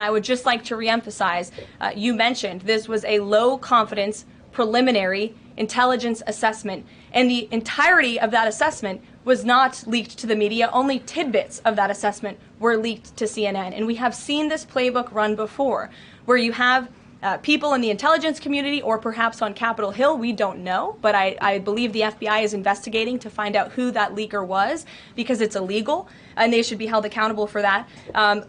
I would just like to reemphasize, you mentioned this was a low confidence preliminary intelligence assessment, and the entirety of that assessment was not leaked to the media. Only tidbits of that assessment were leaked to CNN. And we have seen this playbook run before, where you have people in the intelligence community, or perhaps on Capitol Hill, we don't know, but I believe the FBI is investigating to find out who that leaker was, because it's illegal, and they should be held accountable for that,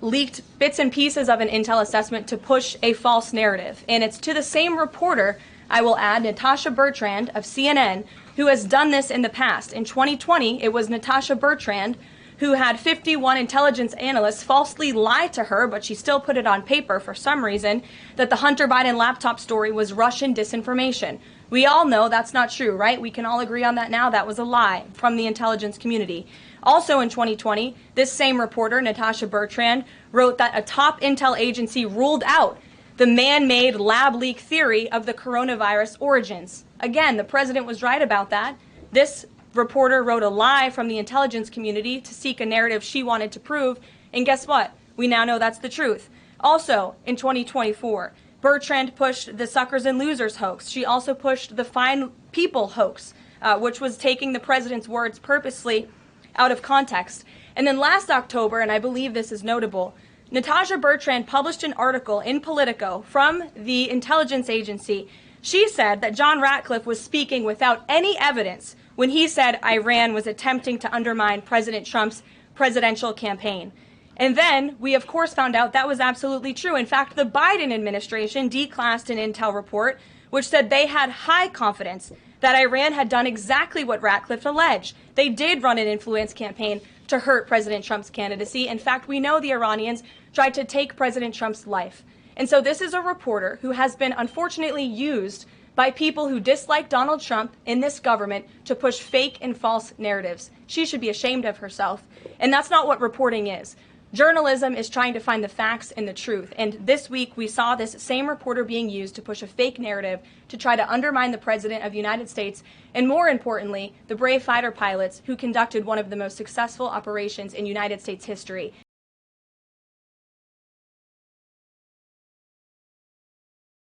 leaked bits and pieces of an intel assessment to push a false narrative. And it's to the same reporter, I will add, Natasha Bertrand of CNN, who has done this in the past. In 2020, it was Natasha Bertrand who had 51 intelligence analysts falsely lie to her, but she still put it on paper for some reason, that the Hunter Biden laptop story was Russian disinformation. We all know that's not true, right? We can all agree on that now. That was a lie from the intelligence community. Also in 2020, this same reporter, Natasha Bertrand, wrote that a top intel agency ruled out the man-made lab leak theory of the coronavirus origins. Again, the president was right about that. This reporter wrote a lie from the intelligence community to seek a narrative she wanted to prove, and guess what? We now know that's the truth. Also, in 2024, Bertrand pushed the suckers and losers hoax. She also pushed the fine people hoax, which was taking the president's words purposely out of context. And then last October, and I believe this is notable, Natasha Bertrand published an article in Politico from the intelligence agency. She said that John Ratcliffe was speaking without any evidence when he said Iran was attempting to undermine President Trump's presidential campaign. And then we, of course, found out that was absolutely true. In fact, the Biden administration declassed an intel report which said they had high confidence that Iran had done exactly what Ratcliffe alleged. They did run an influence campaign to hurt President Trump's candidacy. In fact, we know the Iranians tried to take President Trump's life. And so this is a reporter who has been unfortunately used by people who dislike Donald Trump in this government to push fake and false narratives. She should be ashamed of herself. And that's not what reporting is. Journalism is trying to find the facts and the truth. And this week we saw this same reporter being used to push a fake narrative to try to undermine the President of the United States, and more importantly, the brave fighter pilots who conducted one of the most successful operations in United States history.